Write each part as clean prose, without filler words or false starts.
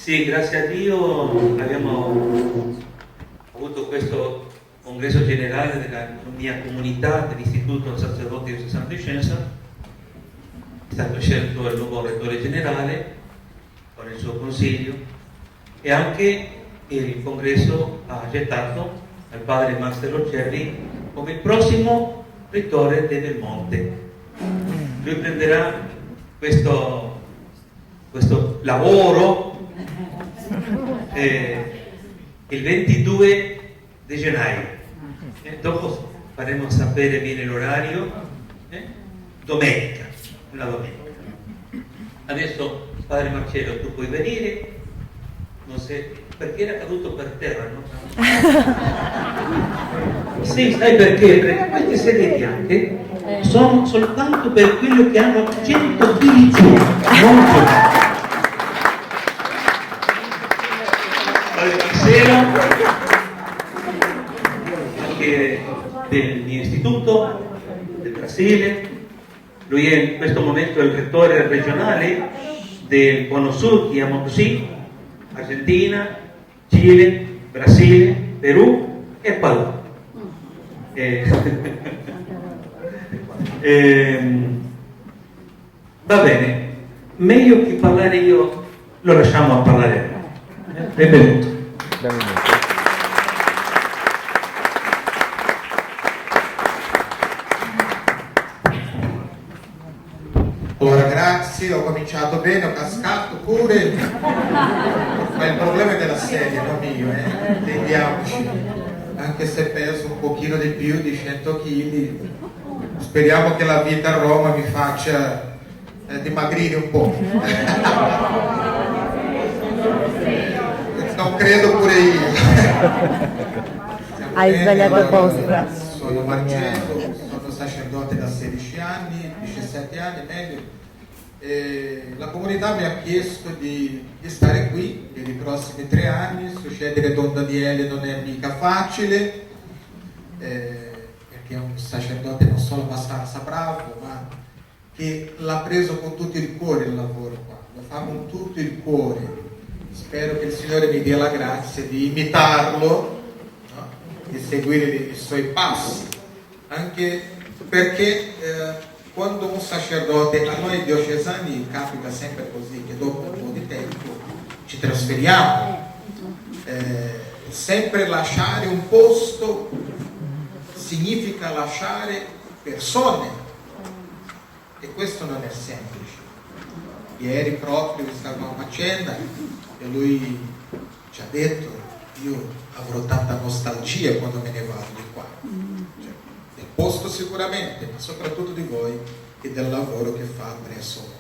Sì, grazie a Dio abbiamo avuto questo congresso generale della mia comunità dell'Istituto Sacerdoti di Santa Vicenza. È stato scelto il nuovo rettore generale con il suo consiglio e anche il congresso ha gettato al padre Max Dell'Ocelli come il prossimo rettore di Belmonte. Lui prenderà questo lavoro il 22 di gennaio. Dopo faremo sapere bene l'orario. Domenica, una domenica. Adesso, padre Marcello, tu puoi venire. Non sei, perché era caduto per terra, no? Sì, sai perché? Perché queste sedie bianche sono soltanto per quelli che hanno 100 kg giù, non più. Padre Marcello, anche del mio istituto, del Brasile. Lui è in questo momento il rettore regionale del Cono Sud, chiamiamo così, Argentina, Cile, Brasile, Perù e Ecuador. Va bene, meglio che parlare io, lo lasciamo a parlare. Benvenuto. Allora, grazie, ho cominciato bene, ho cascato pure, ma il problema è della sedia, non mio, intendiamoci, anche se peso un pochino di più di 100 kg, speriamo che la vita a Roma mi faccia dimagrire un po'. Non credo pure io. Hai sbagliato apposta. Sono Marcello, sono sacerdote da 16 anni, 17 anni meglio. La comunità mi ha chiesto di stare qui per i prossimi 3 anni. Succedere Don Daniele non è mica facile, perché è un sacerdote non solo abbastanza bravo, ma che l'ha preso con tutto il cuore il lavoro qua, lo fa con tutto il cuore. Spero che il Signore mi dia la grazia di imitarlo, no? Di seguire i suoi passi, anche perché quando un sacerdote, a noi diocesani capita sempre così, che dopo un po' di tempo ci trasferiamo, sempre lasciare un posto significa lasciare persone, e questo non è semplice. Ieri proprio stavamo a cena e lui ci ha detto: io avrò tanta nostalgia quando me ne vado di qua, cioè, del posto sicuramente, ma soprattutto di voi e del lavoro che fa presso me.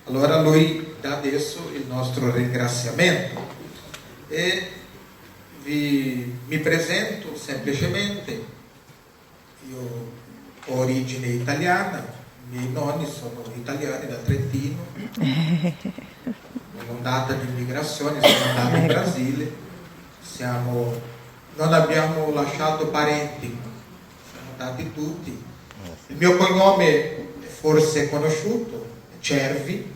Allora lui dà adesso il nostro ringraziamento e mi presento semplicemente. Io ho origine italiana, i miei nonni sono italiani da Trentino, un'ondata di immigrazione, sono andato in Brasile, non abbiamo lasciato parenti, siamo andati tutti. Il mio cognome forse è conosciuto, è Cervi,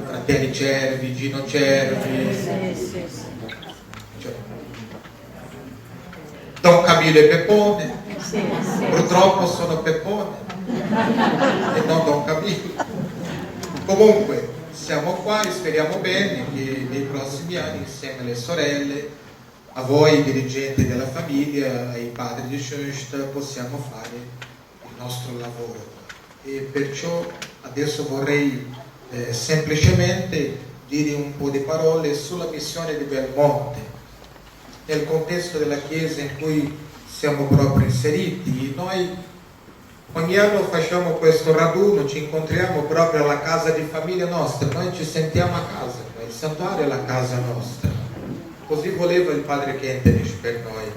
fratelli Cervi, Gino Cervi, cioè, Don Camillo e Peppone, purtroppo sono Peppone e non Don Camillo. Comunque siamo qua e speriamo bene che nei prossimi anni, insieme alle sorelle, a voi dirigenti della famiglia, ai padri di Schönst, possiamo fare il nostro lavoro. E perciò adesso vorrei semplicemente dire un po' di parole sulla missione di Belmonte nel contesto della Chiesa in cui siamo proprio inseriti. Noi ogni anno facciamo questo raduno, ci incontriamo proprio alla casa di famiglia nostra, noi ci sentiamo a casa, il santuario è la casa nostra, così voleva il padre Kentenich per noi.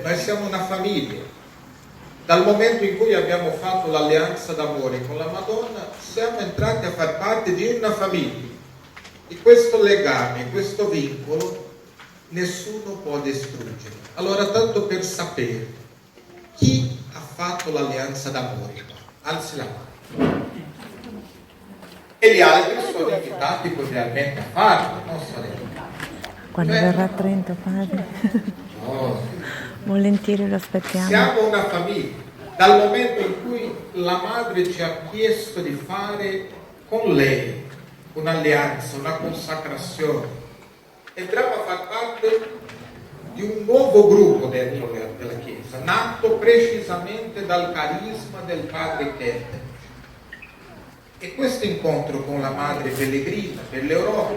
Noi siamo una famiglia. Dal momento in cui abbiamo fatto l'alleanza d'amore con la Madonna, siamo entrati a far parte di una famiglia, e questo legame, questo vincolo nessuno può distruggere. Allora, tanto per sapere chi ha fatto l'alleanza d'amore, alzi la mano. e gli altri sono invitati cordialmente a farlo, non sorelle. Quando verrà a Trento, padre? No. Volentieri lo aspettiamo. Siamo una famiglia. Dal momento in cui la madre ci ha chiesto di fare con lei un'alleanza, una consacrazione, entriamo a far parte di un nuovo gruppo dentro della Chiesa, nato precisamente dal carisma del padre Kettner. E questo incontro con la madre pellegrina per l'Europa,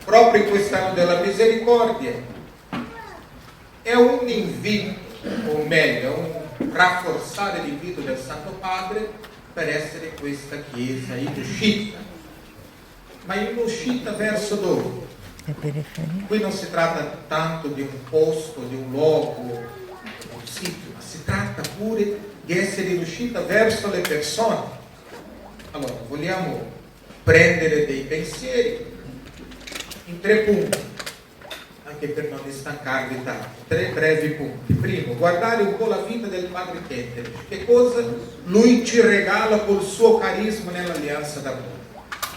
proprio in quest'anno della misericordia, è un invito, o meglio, un rafforzare l'invito del Santo Padre per essere questa Chiesa in uscita. Ma in uscita verso dove? Qui non si tratta tanto di un posto, di un luogo, un sito, ma si tratta pure di essere in uscita verso le persone. Allora, vogliamo prendere dei pensieri in 3 punti, anche per non stancarvi tanto, 3 brevi punti. Primo, guardare un po' la vita del padre Kettner, che cosa lui ci regala col suo carisma nell'alleanza d'amore.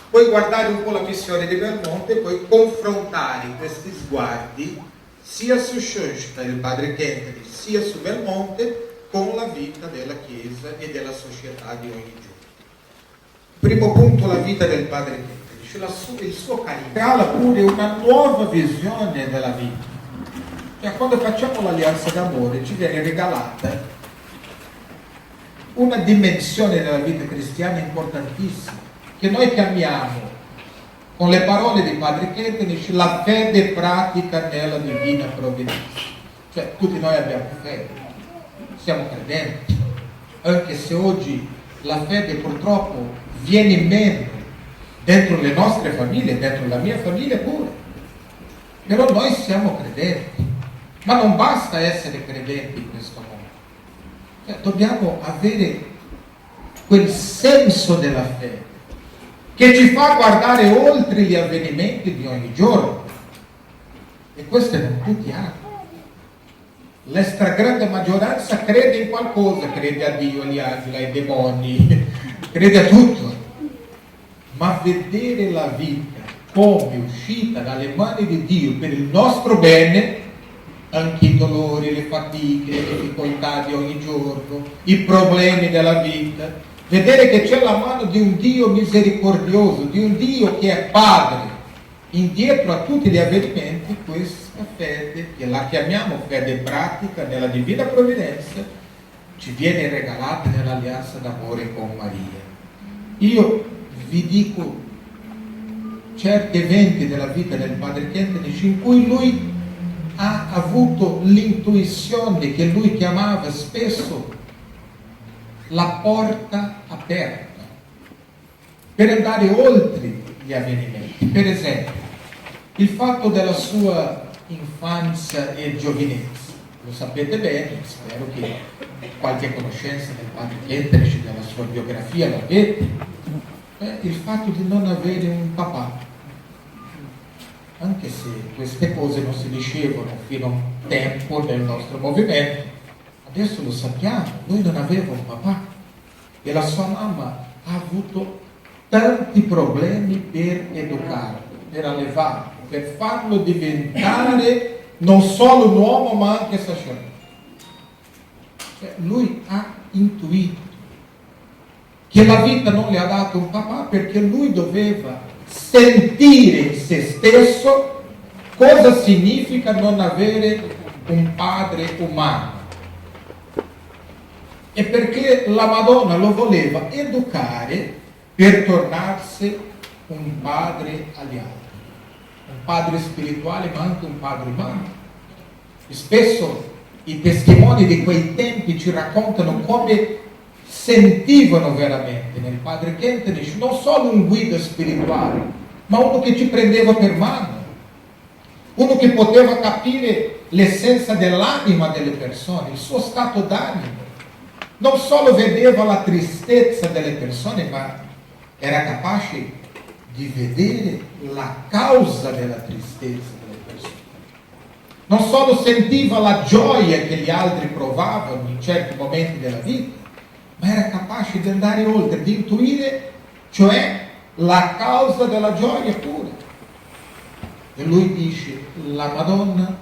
Poi guardare un po' la missione di Belmonte e poi confrontare questi sguardi sia su Schoenstatt, il padre Kettner, sia su Belmonte con la vita della Chiesa e della società di ogni giorno. Primo punto, la vita del padre Kettner, il suo carisma regala pure una nuova visione della vita. Cioè, quando facciamo l'alleanza d'amore ci viene regalata una dimensione della vita cristiana importantissima, che noi chiamiamo, con le parole di padre Kettner, la fede pratica nella divina provvidenza. Cioè, tutti noi abbiamo fede, siamo credenti, anche se oggi la fede purtroppo viene meno dentro le nostre famiglie, dentro la mia famiglia pure. Però noi siamo credenti, ma non basta essere credenti in questo mondo. Cioè, dobbiamo avere quel senso della fede che ci fa guardare oltre gli avvenimenti di ogni giorno. E questo non tutti hanno. La stragrande maggioranza crede in qualcosa, crede a Dio, agli angeli, ai demoni, crede a tutto. Ma vedere la vita come uscita dalle mani di Dio per il nostro bene, anche i dolori, le fatiche, le difficoltà di ogni giorno, i problemi della vita, vedere che c'è la mano di un Dio misericordioso, di un Dio che è Padre, indietro a tutti gli avvenimenti, questa fede, che la chiamiamo fede pratica nella divina provvidenza, ci viene regalata nell'alleanza d'amore con Maria. Io vi dico certi eventi della vita del padre Kettner in cui lui ha avuto l'intuizione che lui chiamava spesso la porta aperta per andare oltre gli avvenimenti. Per esempio, il fatto della sua infanzia e giovinezza, lo sapete bene, spero che qualche conoscenza del padre Kettner e della sua biografia l'avete. Il fatto di non avere un papà, anche se queste cose non si dicevano fino a un tempo nel nostro movimento, adesso lo sappiamo, lui non aveva un papà e la sua mamma ha avuto tanti problemi per educarlo, per allevarlo, per farlo diventare non solo un uomo ma anche sacerdote. Lui ha intuito che la vita non le ha dato un papà perché lui doveva sentire in se stesso cosa significa non avere un padre umano, e perché la Madonna lo voleva educare per tornarsi un padre agli altri, un padre spirituale ma anche un padre umano. E spesso i testimoni di quei tempi ci raccontano come sentivano veramente nel padre Kettner non solo un guida spirituale, ma uno che ci prendeva per mano, uno che poteva capire l'essenza dell'anima delle persone, il suo stato d'animo. Non solo vedeva la tristezza delle persone, ma era capace di vedere la causa della tristezza delle persone. Non solo sentiva la gioia che gli altri provavano in certi momenti della vita, ma era capace di andare oltre, di intuire, cioè la causa della gioia pura. E lui dice, la Madonna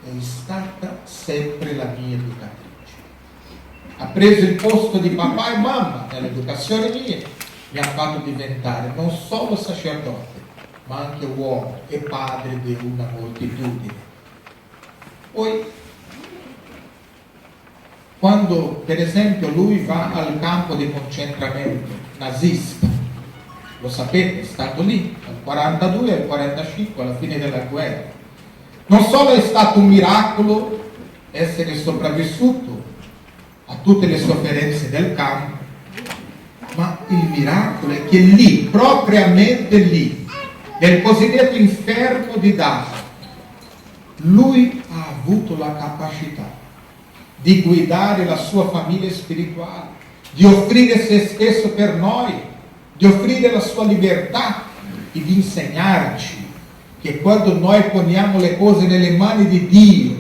è stata sempre la mia educatrice. Ha preso il posto di papà e mamma nell'educazione mia, mi ha fatto diventare non solo sacerdote, ma anche uomo e padre di una moltitudine. Poi, quando per esempio lui va al campo di concentramento nazista, lo sapete, è stato lì dal 42 al 45, alla fine della guerra, non solo è stato un miracolo essere sopravvissuto a tutte le sofferenze del campo, ma il miracolo è che lì, propriamente lì, nel cosiddetto inferno di Dante, lui ha avuto la capacità di guidare la sua famiglia spirituale, di offrire se stesso per noi, di offrire la sua libertà e di insegnarci che quando noi poniamo le cose nelle mani di Dio,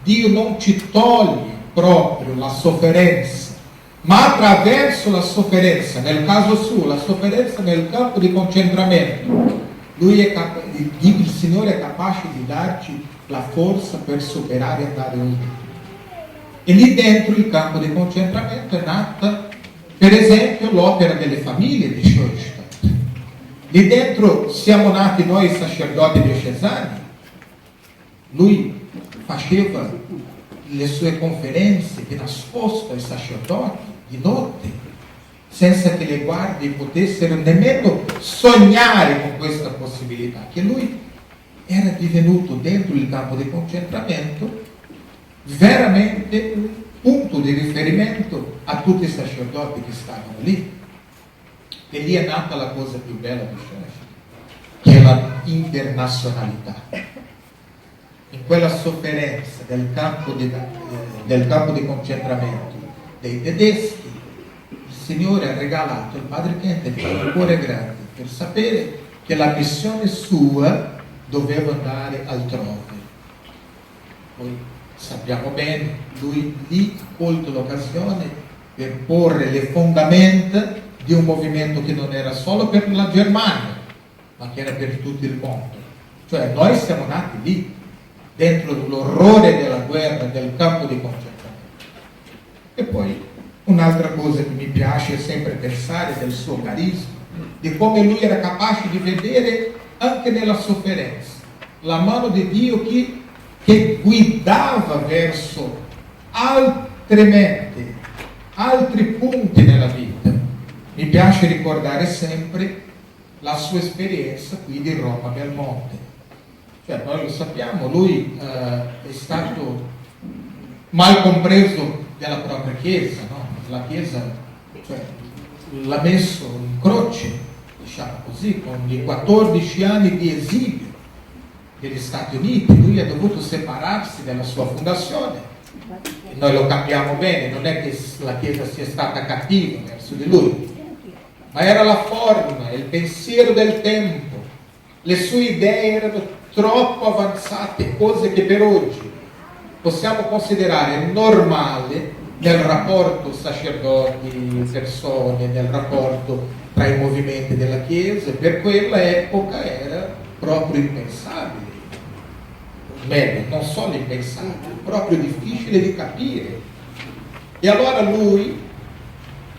Dio non ci toglie proprio la sofferenza, ma attraverso la sofferenza, nel caso suo, la sofferenza nel campo di concentramento, il Signore è capace di darci la forza per superare e andare oltre. E lì dentro il campo di concentramento è nata, per esempio, l'opera delle famiglie di Schoenstatt. Lì dentro siamo nati noi sacerdoti diocesani. Lui faceva le sue conferenze di nascosto ai sacerdoti, di notte, senza che le guardie potessero nemmeno sognare con questa possibilità, che lui era divenuto dentro il campo di concentramento veramente un punto di riferimento a tutti i sacerdoti che stavano lì. E lì è nata la cosa più bella di Schoenstatt, che è la internazionalità. In quella sofferenza del campo di concentramento dei tedeschi, il Signore ha regalato il Padre Kent il cuore grande per sapere che la missione sua doveva andare altrove. Poi sappiamo bene, lui lì ha colto l'occasione per porre le fondamenta di un movimento che non era solo per la Germania, ma che era per tutto il mondo. Cioè noi siamo nati lì, dentro l'orrore della guerra, del campo di concentramento. E poi un'altra cosa che mi piace sempre pensare del suo carisma, di come lui era capace di vedere anche nella sofferenza la mano di Dio che guidava verso altre mete, altri punti nella vita. Mi piace ricordare sempre la sua esperienza qui di Roma Belmonte. Cioè, noi lo sappiamo, lui è stato mal compreso dalla propria Chiesa, no? La Chiesa, cioè, l'ha messo in croce, diciamo così, con i 14 anni di esilio degli Stati Uniti. Lui ha dovuto separarsi dalla sua fondazione. E noi lo capiamo bene, non è che la Chiesa sia stata cattiva verso di lui, ma era la forma, il pensiero del tempo. Le sue idee erano troppo avanzate, cose che per oggi possiamo considerare normali nel rapporto sacerdoti-persone, nel rapporto tra i movimenti della Chiesa. Per quella epoca era proprio impensabile, meglio, non solo impensabile, proprio difficile di capire. E allora lui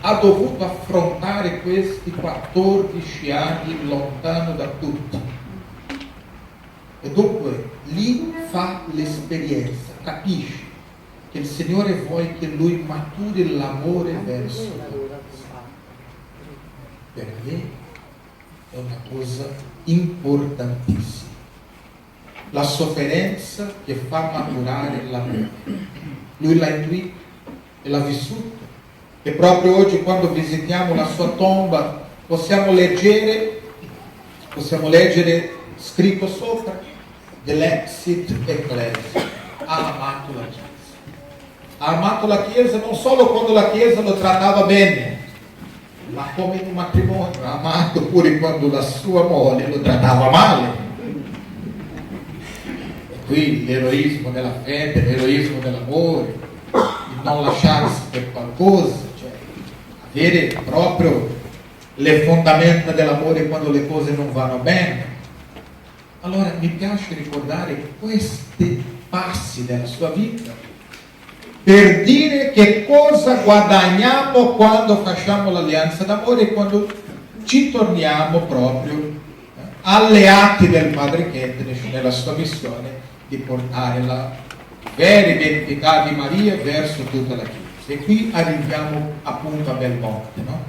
ha dovuto affrontare questi 14 anni lontano da tutti. E dunque lì fa l'esperienza, capisce che il Signore vuole che lui maturi l'amore verso Dio. Per me è una cosa importantissima. La sofferenza che fa maturare l'amore. Lui l'ha intuito e l'ha vissuto. E proprio oggi, quando visitiamo la sua tomba, possiamo leggere scritto sopra dell'exit ecclesia. Ha amato la Chiesa. Ha amato la Chiesa non solo quando la Chiesa lo trattava bene, ma come in un matrimonio. Ha amato pure quando la sua moglie lo trattava male. E qui l'eroismo della fede, l'eroismo dell'amore, il non lasciarsi per qualcosa, cioè avere proprio le fondamenta dell'amore quando le cose non vanno bene. Allora mi piace ricordare questi passi della sua vita per dire che cosa guadagniamo quando facciamo l'alleanza d'amore e quando ci torniamo proprio alleati del padre Kentenich nella sua missione di portare la vera identità di Maria verso tutta la Chiesa. E qui arriviamo appunto a Belmonte, no?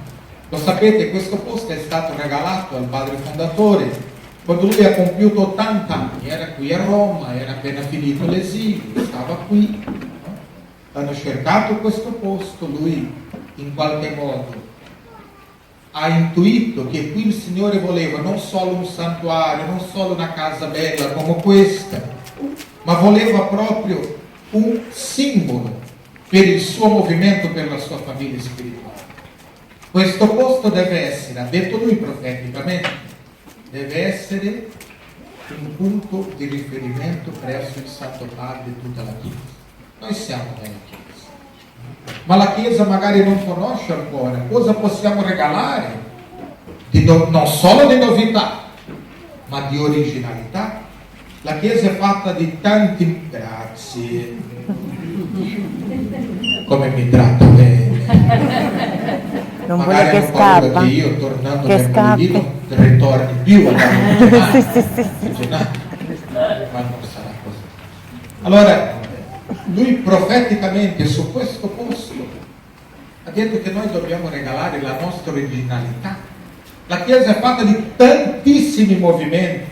Lo sapete, questo posto è stato regalato al padre fondatore quando lui ha compiuto 80 anni, era qui a Roma, era appena finito l'esilio, stava qui, no? Hanno cercato questo posto, lui in qualche modo ha intuito che qui il Signore voleva non solo un santuario, non solo una casa bella come questa, ma voleva proprio un simbolo per il suo movimento, per la sua famiglia spirituale. Questo posto deve essere, ha detto lui profeticamente, deve essere un punto di riferimento presso il Santo Padre di tutta la Chiesa. Noi siamo nella Chiesa, ma la Chiesa magari non conosce ancora cosa possiamo regalare, non solo di novità, ma di originalità. La Chiesa è fatta di tanti, grazie, come mi tratta bene. Non magari vuole che hanno paura scappa, che io tornando che nel scappi. non ritorni più alla Sì, sì, sì. ma non sarà così. Allora lui profeticamente su questo posto ha detto che noi dobbiamo regalare la nostra originalità. La Chiesa è fatta di tantissimi movimenti,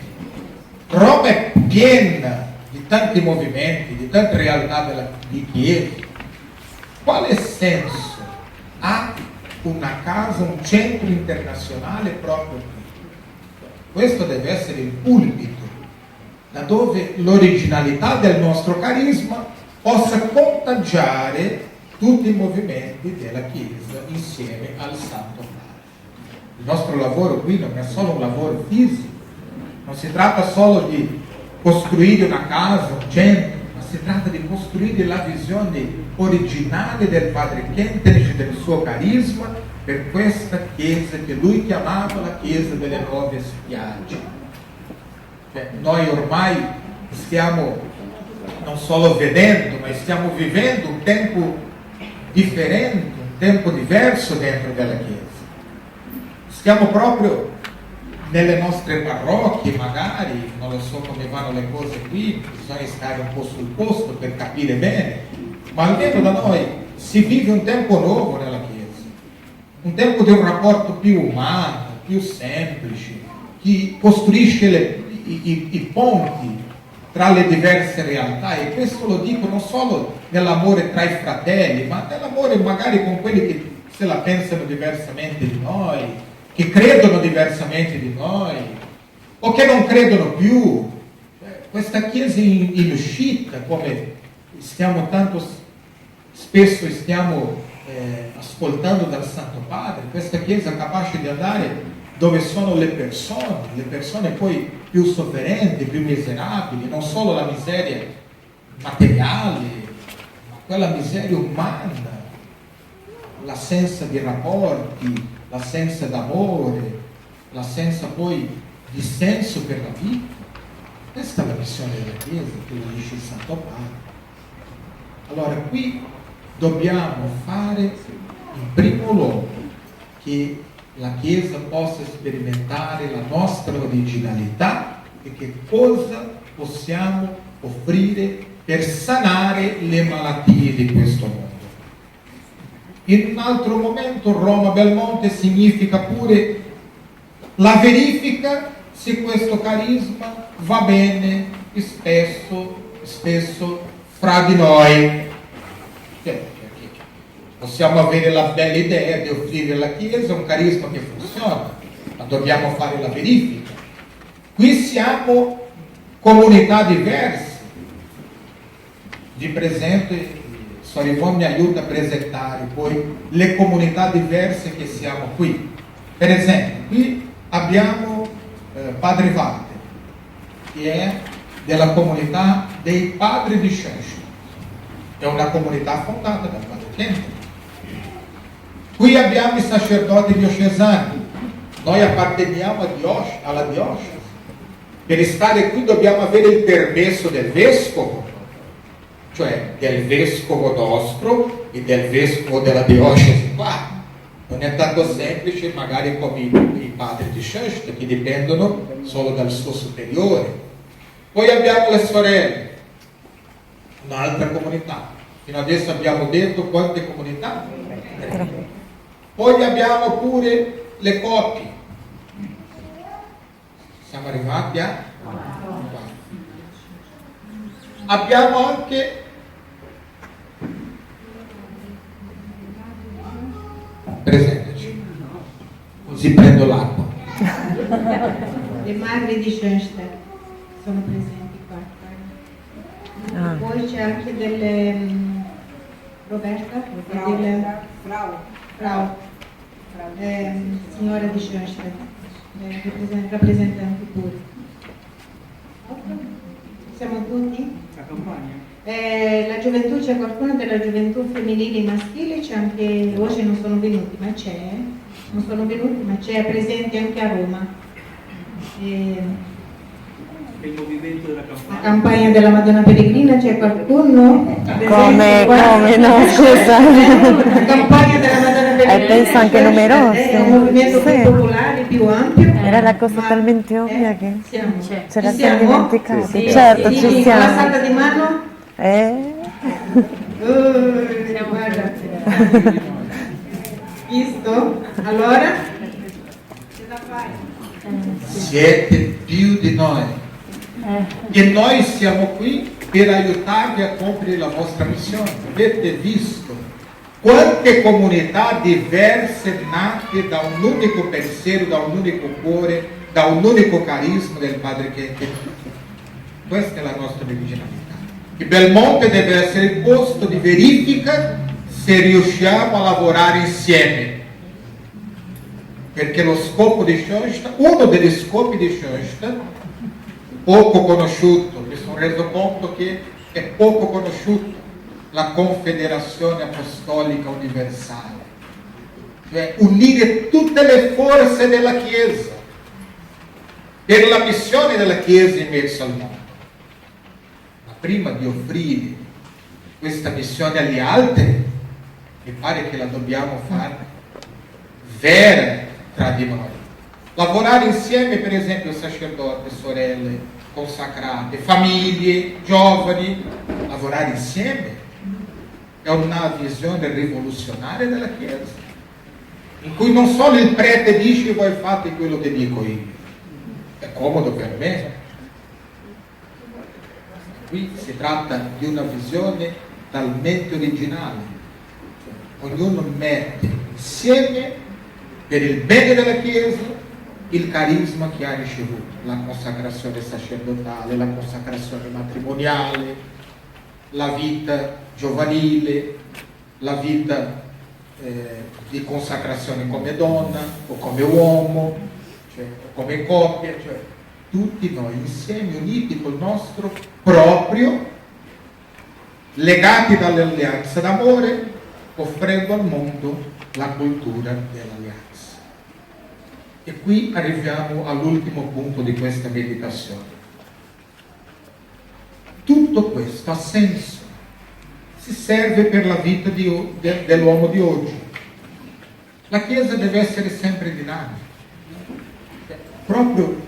Roma è piena di tanti movimenti, di tante realtà di Chiesa. Quale senso ha una casa, un centro internazionale proprio qui? Questo deve essere il pulpito, da dove l'originalità del nostro carisma possa contagiare tutti i movimenti della Chiesa insieme al Santo Padre. Il nostro lavoro qui non è solo un lavoro fisico, non si tratta solo di costruire una casa, un centro, ma si tratta di costruire la visione originale del padre Kentenich, del suo carisma, per questa Chiesa che lui chiamava la Chiesa delle nuove spiagge. Cioè, noi ormai stiamo non solo vedendo, ma stiamo vivendo un tempo differente, un tempo diverso dentro della Chiesa. Stiamo proprio nelle nostre parrocchie, magari, non lo so come vanno le cose qui, bisogna stare un po' sul posto per capire bene, ma almeno da noi si vive un tempo nuovo nella Chiesa, un tempo di un rapporto più umano, più semplice, che costruisce i ponti tra le diverse realtà, e questo lo dico non solo nell'amore tra i fratelli, ma nell'amore magari con quelli che se la pensano diversamente di noi, che credono diversamente di noi o che non credono più. Questa Chiesa in uscita, come stiamo tanto spesso stiamo ascoltando dal Santo Padre, questa Chiesa capace di andare dove sono le persone poi più sofferenti, più miserabili, non solo la miseria materiale, ma quella miseria umana, l'assenza di rapporti, l'assenza d'amore, l'assenza poi di senso per la vita. Questa è la missione della Chiesa, che lo dice il Santo Padre. Allora qui dobbiamo fare in primo luogo che la Chiesa possa sperimentare la nostra originalità e che cosa possiamo offrire per sanare le malattie di questo mondo. In un altro momento Roma Belmonte significa pure la verifica se questo carisma va bene spesso fra di noi. Possiamo avere la bella idea di offrire alla Chiesa un carisma che funziona, ma dobbiamo fare la verifica. Qui siamo comunità diverse. Vi presento, Sorivon mi aiuta a presentare poi le comunità diverse che siamo qui. Per esempio, qui abbiamo Padre Walter, che è della comunità dei Padri di Scenscio, è una comunità fondata dal Padre Kentenich. Qui abbiamo i sacerdoti diocesani, Noi apparteniamo alla diocesi. Per stare qui dobbiamo avere il permesso del vescovo, cioè del vescovo nostro e del vescovo della diocesi qua. Non è tanto semplice magari come i padri di Scienza che dipendono solo dal suo superiore. Poi abbiamo le sorelle, un'altra comunità. Fino adesso abbiamo detto quante comunità? Poi abbiamo pure le coppie. Siamo arrivati a? Abbiamo anche presentaci, così prendo l'acqua. Le madri di Schoenstatt sono presenti qua. Poi c'è anche delle Roberta e delle Frau, signora di Schoenstatt, rappresentanti pure. Siamo tutti? La campagna? La gioventù, c'è qualcuno della gioventù femminile e maschile, c'è anche, oggi non sono venuti, ma c'è, non sono venuti, ma c'è presente anche a Roma. Il movimento della campagna? La campagna della Madonna Peregrina, c'è qualcuno? Come no, scusa. La campagna della Madonna Peregrina. Penso anche numerosi. È un movimento più popolare, più ampio. Era la cosa talmente ovvia che siamo. ce la Ci siamo siamo? dimenticati. Sì, Certo, sì, ci con la siamo. salta di mano? Guarda. Visto? Allora? Siete più di noi e noi siamo qui per aiutarvi a compiere la vostra missione. Avete visto quante comunità diverse nate da un unico pensiero, da un unico cuore, da un unico carisma del Padre Kenke. Questa è la nostra originalità. Il Belmonte deve essere il posto di verifica se riusciamo a lavorare insieme. Perché lo scopo di Schoenstatt, uno degli scopi di Schoenstatt, poco conosciuto, mi sono reso conto che è poco conosciuto, la Confederazione Apostolica Universale, cioè unire tutte le forze della Chiesa per la missione della Chiesa in mezzo al mondo. Ma prima di offrire questa missione agli altri, mi pare che la dobbiamo fare vera tra di noi. Lavorare insieme, per esempio, sacerdoti, sorelle consacrate, famiglie, giovani, lavorare insieme è una visione rivoluzionaria della Chiesa, in cui non solo il prete dice voi fate quello che dico io, è comodo per me. Qui si tratta di una visione talmente originale, ognuno mette insieme per il bene della Chiesa il carisma che ha ricevuto, la consacrazione sacerdotale, la consacrazione matrimoniale, la vita giovanile, la vita di consacrazione come donna o come uomo, cioè, o come coppia, cioè tutti noi insieme uniti col nostro proprio, legati dall'alleanza d'amore, offrendo al mondo la cultura dell'alleanza. E qui arriviamo all'ultimo punto di questa meditazione. Tutto questo ha senso, si serve per la vita dell'uomo di oggi. La Chiesa deve essere sempre dinamica. Proprio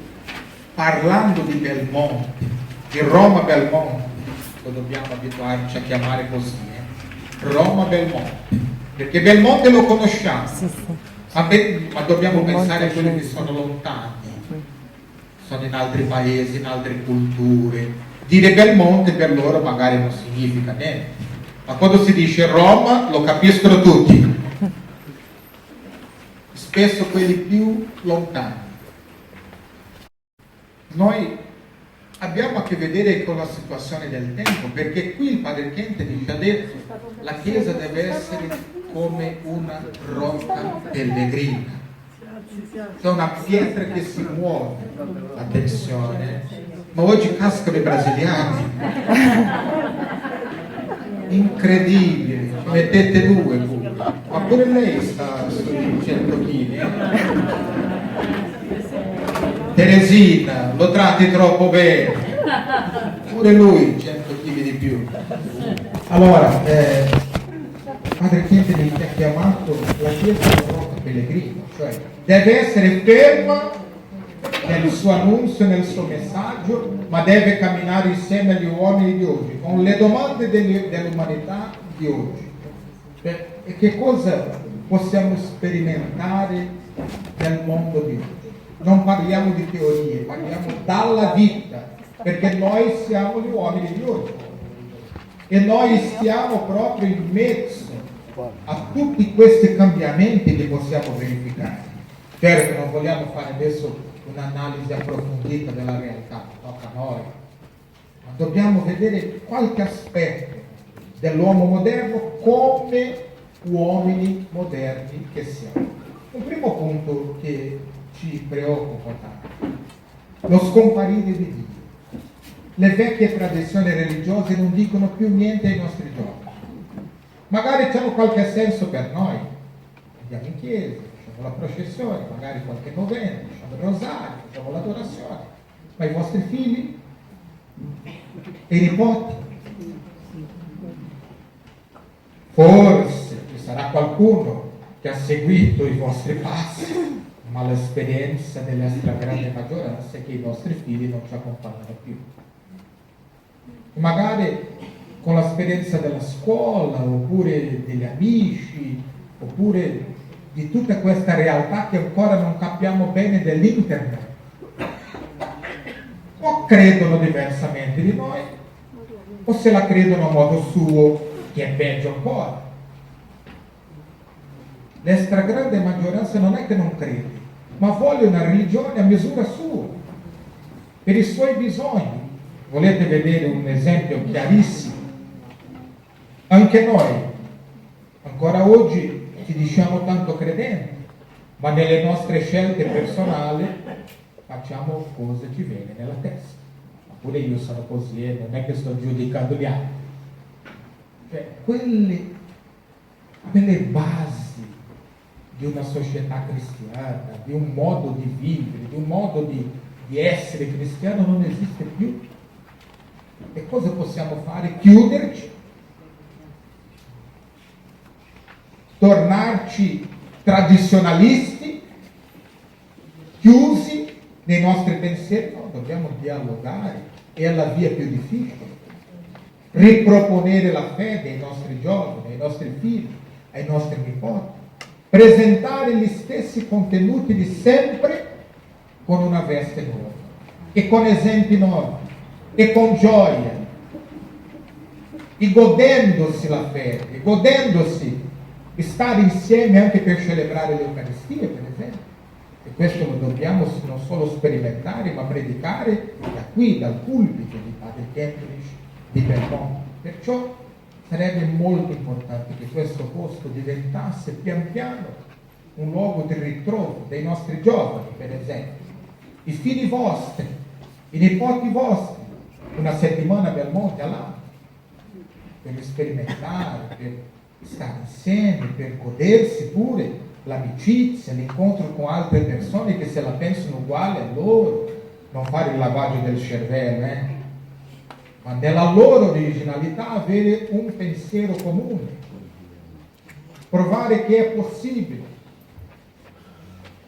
parlando di Belmonte, di Roma Belmonte, lo dobbiamo abituarci a chiamare così, Roma Belmonte, perché Belmonte lo conosciamo. Sì. Ma dobbiamo pensare a quelli che sono lontani, sono in altri paesi, in altre culture. Dire Belmonte per loro magari non significa niente, ma quando si dice Roma lo capiscono tutti, spesso quelli più lontani. Noi abbiamo a che vedere con la situazione del tempo, perché qui il Padre Kenke dice adesso la Chiesa deve essere come una rocca pellegrina, c'è una pietra che si muove. Attenzione, ma oggi cascano i brasiliani, incredibile, ci mettete due pure. Ma pure lei sta sui 100 kg, Teresina, lo tratti troppo bene, pure lui 100 kg di più. Allora, Padre Chiendini ti ha chiamato la Chiesa una volta pellegrino, cioè deve essere ferma nel suo annunzio, nel suo messaggio, ma deve camminare insieme agli uomini di oggi, con le domande dell'umanità di oggi. E che cosa possiamo sperimentare nel mondo di oggi? Non parliamo di teorie, parliamo dalla vita, perché noi siamo gli uomini di oggi e noi stiamo proprio in mezzo a tutti questi cambiamenti che possiamo verificare. Certo, non vogliamo fare adesso un'analisi approfondita della realtà, tocca a noi, ma dobbiamo vedere qualche aspetto dell'uomo moderno come uomini moderni che siamo. Un primo punto che ci preoccupa tanto: lo scomparire di Dio. Le vecchie tradizioni religiose non dicono più niente ai nostri giorni. Magari hanno qualche senso per noi, andiamo in chiesa, facciamo la processione, magari qualche novena, facciamo il rosario, facciamo l'adorazione, ma i vostri figli e i nipoti, forse ci sarà qualcuno che ha seguito i vostri passi, ma l'esperienza della stragrande maggioranza è che i vostri figli non ci accompagnano più. Magari con l'esperienza della scuola, oppure degli amici, oppure di tutta questa realtà che ancora non capiamo bene dell'internet, o credono diversamente di noi, o se la credono a modo suo, che è peggio ancora. La stragrande maggioranza non è che non crede, ma vuole una religione a misura sua, per i suoi bisogni. Volete vedere un esempio chiarissimo? Anche noi, ancora oggi, ci diciamo tanto credenti, ma nelle nostre scelte personali facciamo cosa ci viene nella testa. Ma pure io sono così e non è che sto giudicando gli altri. Cioè, quelle basi di una società cristiana, di un modo di vivere, di un modo di essere cristiano non esiste più. E cosa possiamo fare? Chiuderci? Tornarci tradizionalisti? Chiusi nei nostri pensieri? No, dobbiamo dialogare, è la via più difficile. Riproponere la fede ai nostri giovani, ai nostri figli, ai nostri nipoti. Presentare gli stessi contenuti di sempre con una veste nuova e con esempi nuovi e con gioia e godendosi la fede, godendosi stare insieme anche per celebrare l'Eucaristia, per esempio. E questo lo dobbiamo non solo sperimentare ma predicare da qui, dal pulpito di Padre Chiendini di Belmonte. Perciò sarebbe molto importante che questo posto diventasse pian piano un luogo di ritrovo dei nostri giovani, per esempio, i figli vostri, i nipoti vostri, una settimana a Belmonte all'anno, per sperimentare, per stare insieme, per godersi pure l'amicizia, l'incontro con altre persone che se la pensano uguale a loro, non fare il lavaggio del cervello, ma nella loro originalità avere un pensiero comune, provare che è possibile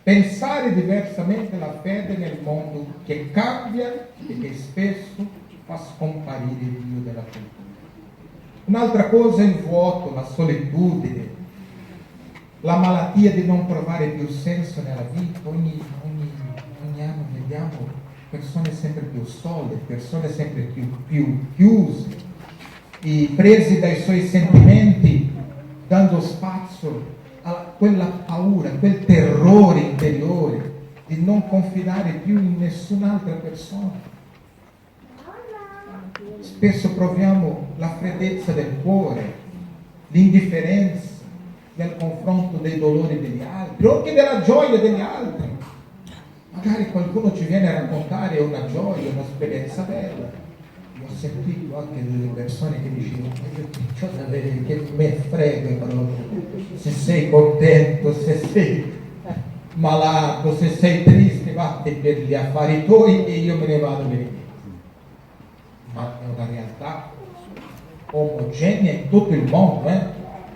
pensare diversamente la fede nel mondo che cambia e che spesso fa scomparire il Dio della cultura. Un'altra cosa è il vuoto, la solitudine, la malattia di non trovare più senso nella vita. Ogni anno vediamo persone sempre più sole, persone sempre più chiuse, presi dai suoi sentimenti, dando spazio a quella paura, quel terrore interiore di non confidare più in nessun'altra persona. Spesso proviamo la freddezza del cuore, l'indifferenza nel confronto dei dolori degli altri, o anche della gioia degli altri. Magari qualcuno ci viene a raccontare una gioia, un'esperienza bella. Io ho sentito anche delle persone che dicevano: che me frega proprio se sei contento, se sei malato, se sei triste, fatti per gli affari tuoi e io me ne vado per i miei. Ma è una realtà omogenea in tutto il mondo, eh?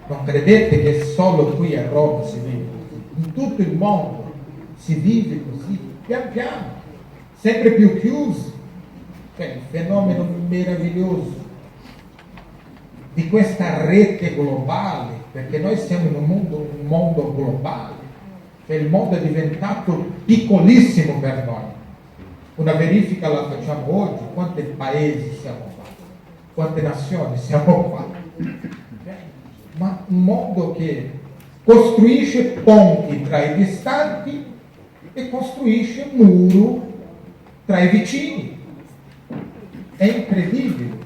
Non credete che solo qui a Roma si vive così. In tutto il mondo si vive così, pian piano, sempre più chiusi. Cioè, il fenomeno meraviglioso di questa rete globale, perché noi siamo in un mondo globale, cioè il mondo è diventato piccolissimo per noi. Una verifica la facciamo oggi: quanti paesi siamo qua, quante nazioni siamo qua, ma un mondo che costruisce ponti tra i distanti e costruisce muro tra i vicini. È incredibile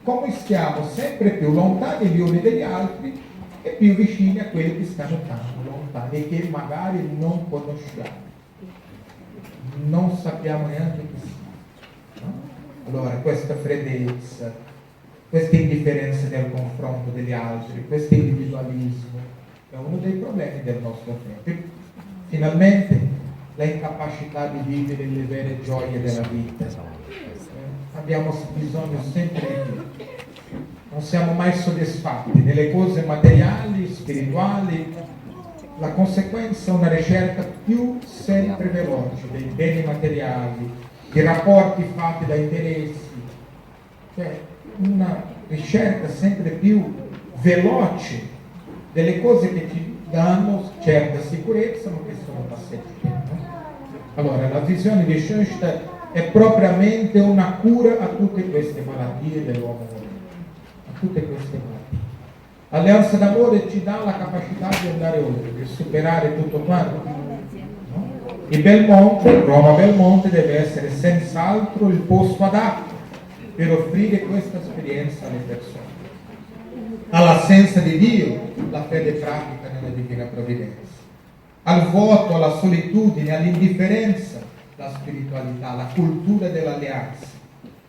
come stiamo sempre più lontani gli uni dagli altri e più vicini a quelli che stanno tanto lontani e che magari non conosciamo, non sappiamo neanche chi siano, no? Allora questa freddezza, questa indifferenza nel confronto degli altri, questo individualismo è uno dei problemi del nostro tempo. Finalmente la incapacità di vivere le vere gioie della vita. Abbiamo bisogno sempre di più. Non siamo mai soddisfatti nelle cose materiali, spirituali. La conseguenza è una ricerca più sempre veloce dei beni materiali, di rapporti fatti da interessi, cioè una ricerca sempre più veloce delle cose che ci danno certa sicurezza ma che sono passeggere. Allora la visione di Schoenstatt è propriamente una cura a tutte queste malattie dell'uomo moderno, a tutte queste malattie. L'alleanza d'amore ci dà la capacità di andare oltre, di superare tutto quanto. No? Il Belmonte, Roma Belmonte, deve essere senz'altro il posto adatto per offrire questa esperienza alle persone. All'assenza di Dio, la fede pratica nella divina provvidenza. Al vuoto, alla solitudine, all'indifferenza, la spiritualità, la cultura dell'alleanza.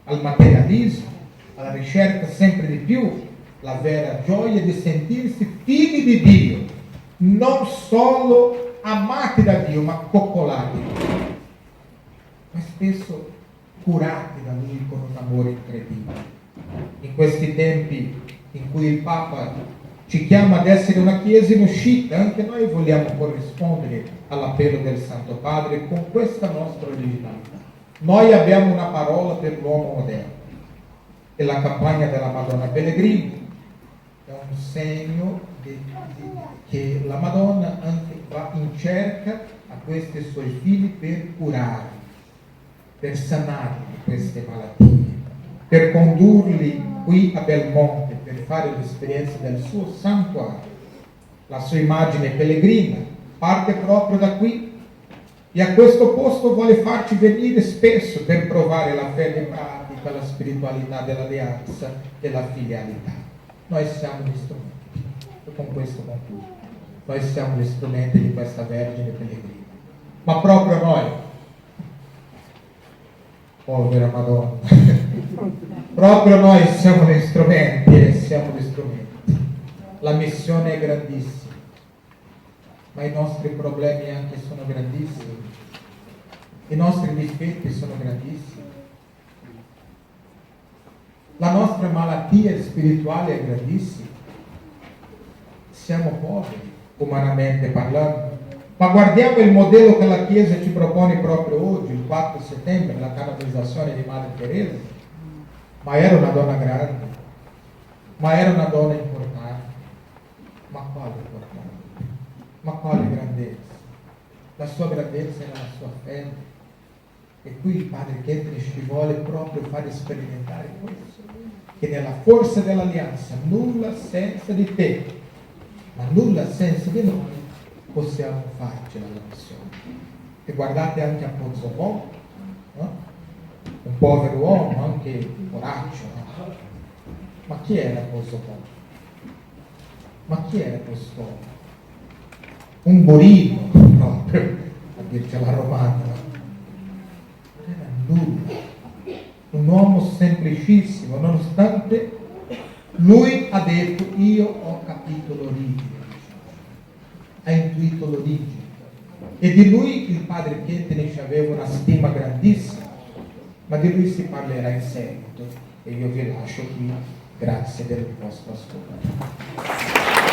Al materialismo, alla ricerca sempre di più, la vera gioia di sentirsi figli di Dio, non solo amati da Dio, ma coccolati, ma spesso curati da Lui con un amore incredibile. In questi tempi in cui il Papa ci chiama ad essere una Chiesa in uscita, anche noi vogliamo corrispondere all'appello del Santo Padre con questa nostra originalità. Noi abbiamo una parola per l'uomo moderno e la campagna della Madonna Pellegrina è un segno che la Madonna anche va in cerca a questi suoi figli per curarli, per sanarli di queste malattie, per condurli qui a Belmonte, per fare l'esperienza del suo santuario. La sua immagine pellegrina parte proprio da qui e a questo posto vuole farci venire spesso per provare la fede pratica, la spiritualità dell'alleanza e la filialità. Noi siamo gli strumenti, e con questo concludo. Noi siamo gli strumenti di questa Vergine pellegrina, ma proprio noi, povera Madonna, proprio noi siamo gli strumenti e siamo gli strumenti. La missione è grandissima, ma i nostri problemi anche sono grandissimi, i nostri difetti sono grandissimi. La nostra malattia spirituale è grandissima. Siamo poveri, umanamente parlando. Ma guardiamo il modello che la Chiesa ci propone proprio oggi, il 4 settembre, la canonizzazione di Madre Teresa. Ma era una donna grande, ma era una donna importante. Ma quale importanza? Ma quale grandezza? La sua grandezza era la sua fede. E qui il Padre Kettner ci vuole proprio fare sperimentare questo, che nella forza dell'alleanza nulla senza di te, ma nulla senza di noi possiamo farcela la missione. E guardate anche a Pozzobon, no? Un povero uomo, anche poraccio, no? Ma chi era Pozzobon? Ma chi era quest'uomo? Un burino proprio, a dircela romana, no? Era nulla, un uomo semplicissimo, nonostante lui ha detto: io ho capito l'origine, ha intuito l'origine, E di lui il padre Pietnich aveva una stima grandissima, ma di lui si parlerà in seguito e io vi lascio qui. Grazie del vostro ascolto.